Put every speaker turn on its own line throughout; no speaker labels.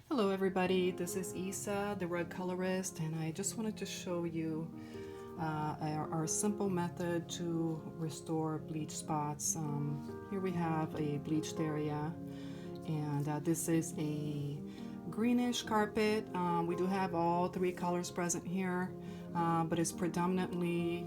Hello everybody, this is Isa, the red colorist, and I just wanted to show you our simple method to restore bleach spots. Here we have a bleached area, and this is a greenish carpet. We do have all three colors present here, but it's predominantly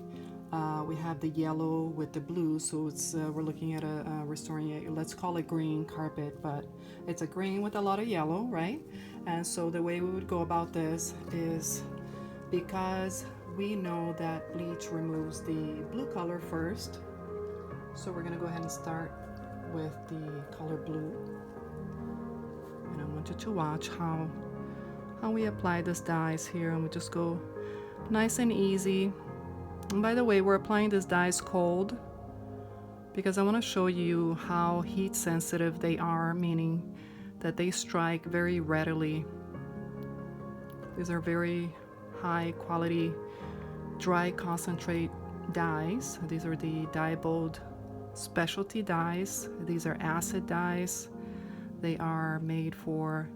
we have the yellow with the blue, so it's we're looking at restoring it. Let's call it green carpet, but it's a green with a lot of yellow, right? And so the way we would go about this is, because we know that bleach removes the blue color first, so we're gonna go ahead and start with the color blue. And I want you to watch how we apply this dyes here, and we just go nice and easy. And by the way, we're applying this dyes cold because I want to show you how heat sensitive they are, meaning that they strike very readily. These are very high quality dry concentrate dyes. These are the DyeBold specialty dyes. These are acid dyes. They are made for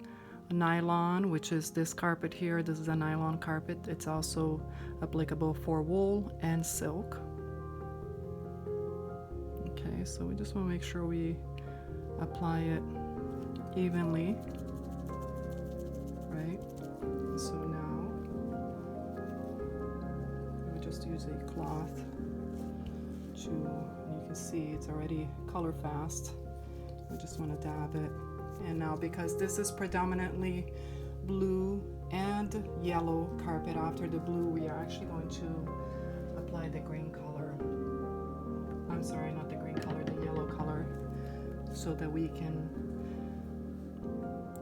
nylon, which is this carpet here. This is a nylon carpet. It's also applicable for wool and silk. Okay, so we just want to make sure we apply it evenly, right? So now we just use a cloth to, you can see it's already color fast. We just want to dab it. And now, because this is predominantly blue and yellow carpet, after the blue we are actually going to apply the green color. I'm sorry, not the green color, the yellow color, so that we can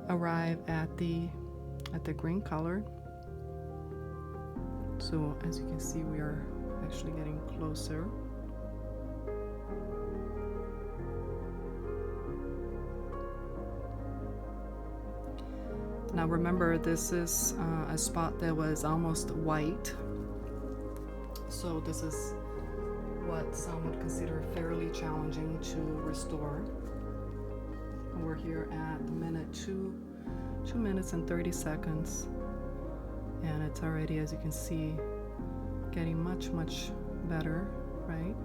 arrive at the green color. So as you can see, we are actually getting closer. Now remember, this is a spot that was almost white, so this is what some would consider fairly challenging to restore. We're here at the minute 2 minutes and 30 seconds, and it's already, as you can see, getting much better, right?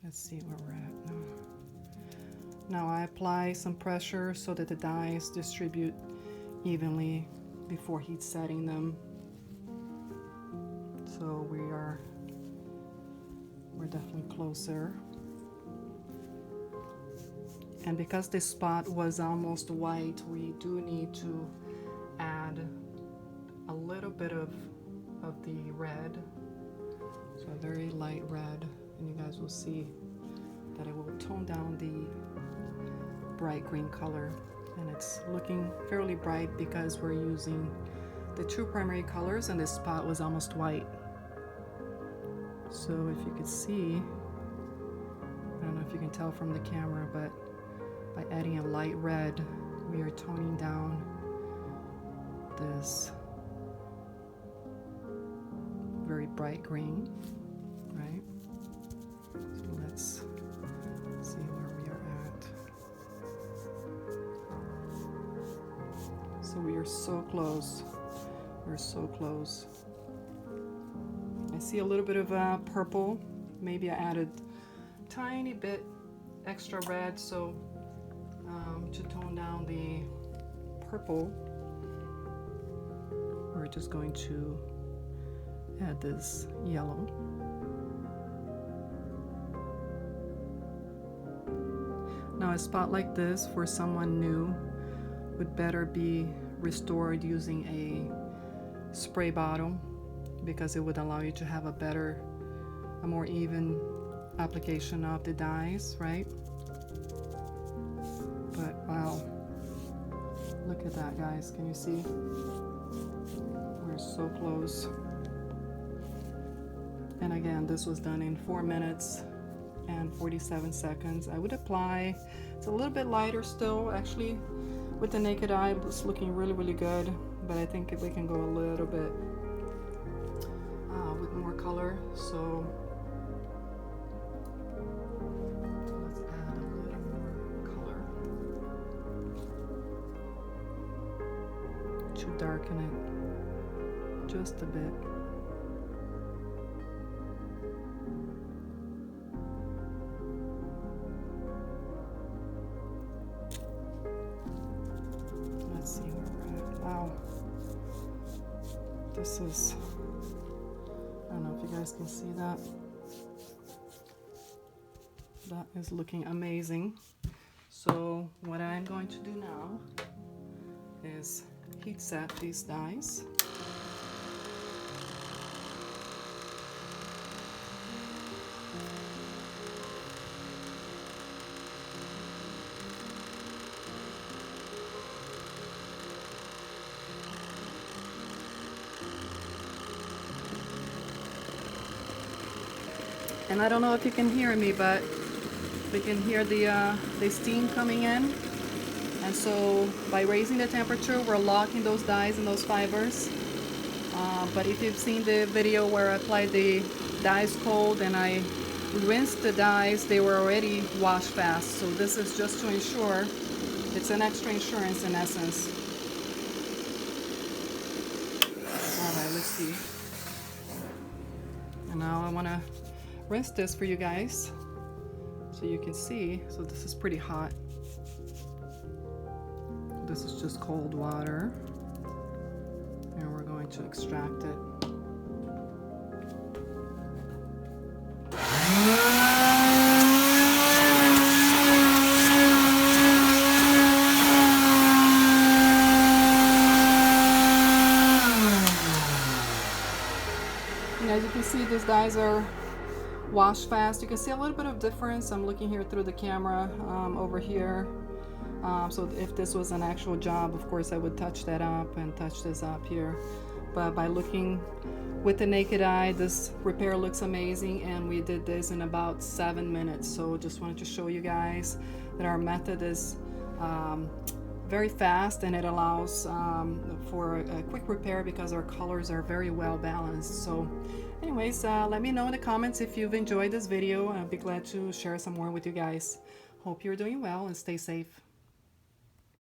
Let's see where we're at now. Now I apply some pressure so that the dyes distribute evenly before heat setting them. So we're definitely closer. And because this spot was almost white, we do need to add a little bit of the red, so a very light red. And you guys will see that it will tone down the bright green color, and it's looking fairly bright because we're using the two primary colors, and this spot was almost white. So if you could see, I don't know if you can tell from the camera, but by adding a light red, we are toning down this very bright green, right? So let's see where we are at. So we are so close. We're so close. I see a little bit of purple. Maybe I added a tiny bit extra red, so to tone down the purple, we're just going to add this yellow. Now a spot like this for someone new would better be restored using a spray bottle, because it would allow you to have a more even application of the dyes, right? But wow, look at that, guys. Can you see? We're so close. And again, this was done in 4 minutes and 47 seconds. I would apply, it's a little bit lighter still, actually. With the naked eye, it's looking really good, but I think if we can go a little bit with more color color, so let's add a little more color to darken it just a bit. Let's see where we're at. Wow. This is, I don't know if you guys can see that. That is looking amazing. So what I'm going to do now is heat set these dyes. And I don't know if you can hear me, but we can hear the steam coming in. And so by raising the temperature, we're locking those dyes and those fibers. But if you've seen the video where I applied the dyes cold and I rinsed the dyes, they were already wash fast. So this is just to ensure, it's an extra insurance in essence. All right, let's see. And now I want to rinse this for you guys so you can see. So this is pretty hot. This is just cold water, and we're going to extract it. And as you can see, these dyes are wash fast. You can see a little bit of difference. I'm looking here through the camera over here. So if this was an actual job, of course I would touch that up and touch this up here. But by looking with the naked eye, this repair looks amazing, and we did this in about 7 minutes. So just wanted to show you guys that our method is very fast, and it allows for a quick repair because our colors are very well balanced. So anyways, let me know in the comments if you've enjoyed this video. I'll be glad to share some more with you guys. Hope you're doing well and stay safe.